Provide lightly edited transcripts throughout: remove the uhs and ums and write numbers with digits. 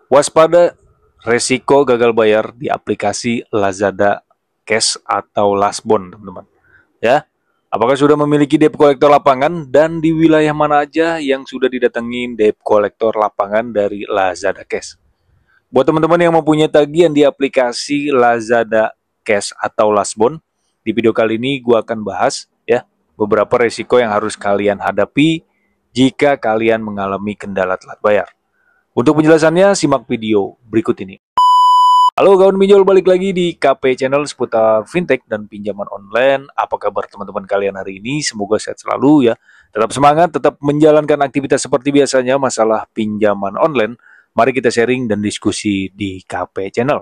Waspada resiko gagal bayar di aplikasi Lazada Cash atau Lasbon, teman-teman. Ya, apakah sudah memiliki debt collector lapangan dan di wilayah mana aja yang sudah didatengin debt collector lapangan dari Lazada Cash? Buat teman-teman yang mempunyai tagihan di aplikasi Lazada Cash atau Lasbon, di video kali ini gue akan bahas ya beberapa resiko yang harus kalian hadapi jika kalian mengalami kendala telat bayar. Untuk penjelasannya, simak video berikut ini. Halo kawan pinjol, balik lagi di KP Channel seputar fintech dan pinjaman online. Apa kabar teman-teman kalian hari ini? Semoga sehat selalu ya. Tetap semangat, tetap menjalankan aktivitas seperti biasanya. Masalah pinjaman online, mari kita sharing dan diskusi di KP Channel.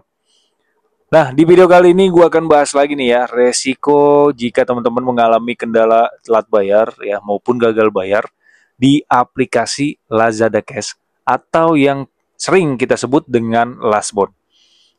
Nah, di video kali ini gue akan bahas lagi nih ya, resiko jika teman-teman mengalami kendala telat bayar ya maupun gagal bayar di aplikasi Lazada Cash atau yang sering kita sebut dengan Lasbon.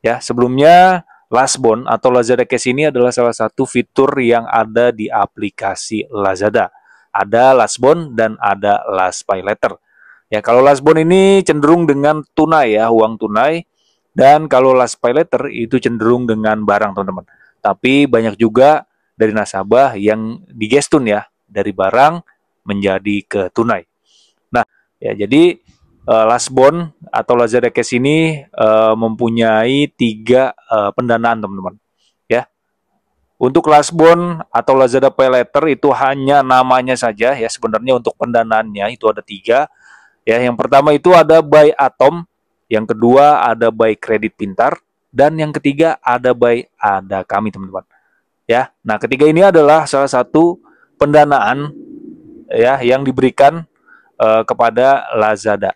Ya, sebelumnya Lasbon atau Lazada Cash ini adalah salah satu fitur yang ada di aplikasi Lazada. Ada Lasbon dan ada Laspaylater. Ya, kalau Lasbon ini cenderung dengan tunai ya, uang tunai. Dan kalau Laspaylater itu cenderung dengan barang, teman-teman. Tapi banyak juga dari nasabah yang digestun ya, dari barang menjadi ke tunai. Nah, ya jadi Lasbon atau Lazada Cash ini mempunyai tiga pendanaan, teman-teman. Ya, untuk Lasbon atau Lazada Pay Later itu hanya namanya saja ya. Sebenarnya untuk pendanaannya itu ada tiga. Ya, yang pertama itu ada By Atom, yang kedua ada By Kredit Pintar, dan yang ketiga ada By Ada Kami, teman-teman. Ya, nah ketiga ini adalah salah satu pendanaan ya yang diberikan kepada Lazada.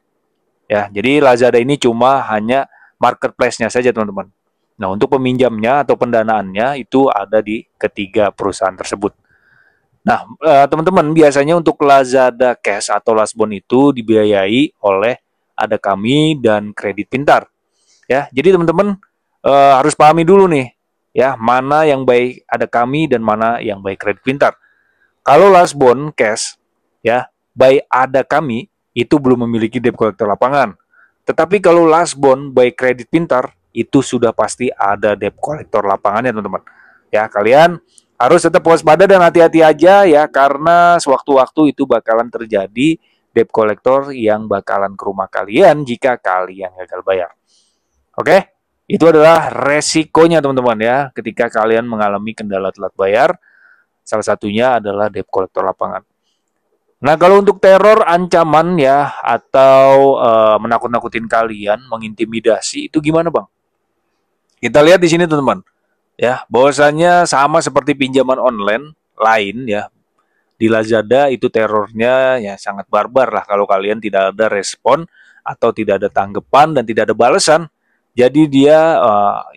Ya, jadi Lazada ini cuma hanya marketplace-nya saja, teman-teman. Nah, untuk peminjamnya atau pendanaannya itu ada di ketiga perusahaan tersebut. Nah, teman-teman, biasanya untuk Lazada Cash atau Lasbon itu dibiayai oleh Ada Kami dan Kredit Pintar. Ya, jadi teman-teman harus pahami dulu nih, ya mana yang baik Ada Kami dan mana yang baik Kredit Pintar. Kalau Lasbon Cash, ya, by Ada Kami itu belum memiliki debt collector lapangan. Tetapi kalau Lasbon by Kredit Pintar itu sudah pasti ada debt collector lapangannya, teman-teman. Ya, kalian harus tetap waspada dan hati-hati aja ya, karena sewaktu-waktu itu bakalan terjadi debt collector yang bakalan ke rumah kalian jika kalian gagal bayar. Oke? Itu adalah resikonya, teman-teman ya, ketika kalian mengalami kendala telat bayar. Salah satunya adalah debt collector lapangan. Nah, kalau untuk teror ancaman ya atau menakut-nakutin kalian, mengintimidasi itu gimana, Bang? Kita lihat di sini, teman-teman. Ya, bahwasanya sama seperti pinjaman online lain ya. Di Lazada itu terornya ya sangat barbar lah kalau kalian tidak ada respon atau tidak ada tanggapan dan tidak ada balasan. Jadi dia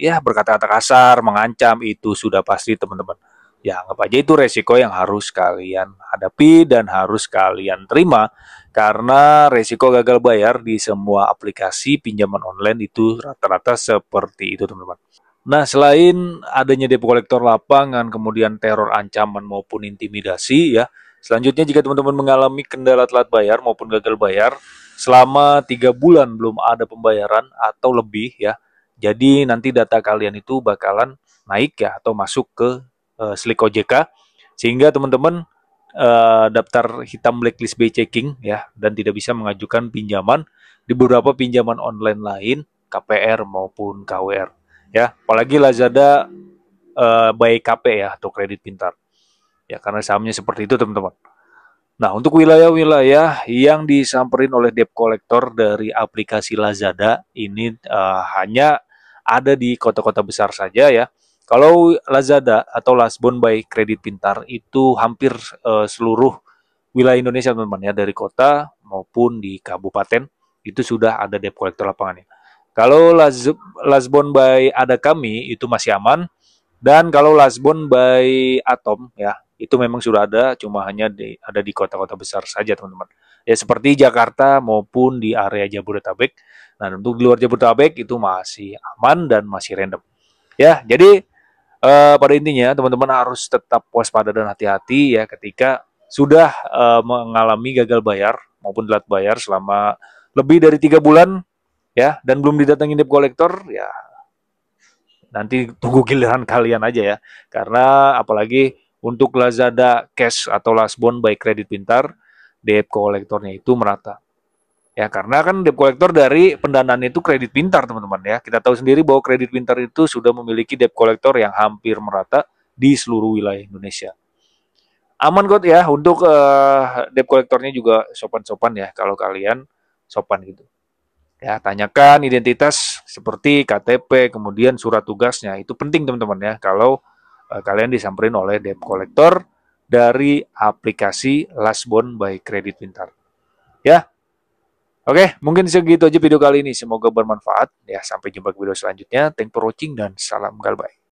ya berkata-kata kasar, mengancam, itu sudah pasti, teman-teman. Ya, anggap aja itu resiko yang harus kalian hadapi dan harus kalian terima karena resiko gagal bayar di semua aplikasi pinjaman online itu rata-rata seperti itu, teman-teman. Nah, selain adanya debt collector lapangan, kemudian teror ancaman maupun intimidasi ya, selanjutnya jika teman-teman mengalami kendala telat bayar maupun gagal bayar selama 3 bulan belum ada pembayaran atau lebih ya, jadi nanti data kalian itu bakalan naik ya atau masuk ke Slik OJK, sehingga teman-teman daftar hitam blacklist by checking ya, dan tidak bisa mengajukan pinjaman di beberapa pinjaman online lain, KPR maupun KWR. Ya, apalagi Lazada by KP ya atau Kredit Pintar. Ya, karena sahamnya seperti itu, teman-teman. Nah, untuk wilayah-wilayah yang disamperin oleh debt collector dari aplikasi Lazada ini hanya ada di kota-kota besar saja ya. Kalau Lazada atau Lasbon by Kredit Pintar itu hampir seluruh wilayah Indonesia, teman-teman ya, dari kota maupun di kabupaten itu sudah ada debt collector lapangannya. Kalau Lasbon by Ada Kami itu masih aman, dan kalau Lasbon by Atom ya itu memang sudah ada, cuma hanya ada di kota-kota besar saja, teman-teman. Ya seperti Jakarta maupun di area Jabodetabek. Nah, untuk di luar Jabodetabek itu masih aman dan masih random. Ya, jadi pada intinya teman-teman harus tetap waspada dan hati-hati ya ketika sudah mengalami gagal bayar maupun telat bayar selama lebih dari 3 bulan. ya, dan belum didatengin debt collector, ya nanti tunggu giliran kalian aja ya. Karena apalagi untuk Lazada Cash atau Lasbon by Kredit Pintar, debt collectornya itu merata. Ya, karena kan debt collector dari pendanaan itu Kredit Pintar, teman-teman ya. Kita tahu sendiri bahwa Kredit Pintar itu sudah memiliki debt collector yang hampir merata di seluruh wilayah Indonesia. Aman kok ya, untuk debt collectornya juga sopan-sopan ya, kalau kalian sopan gitu. Ya, tanyakan identitas seperti KTP, kemudian surat tugasnya. Itu penting teman-teman ya, kalau kalian disamperin oleh debt collector dari aplikasi Lasbon by Kredit Pintar. Ya, oke, mungkin segitu aja video kali ini. Semoga bermanfaat. Ya, sampai jumpa di video selanjutnya. Thanks for watching dan salam galbay.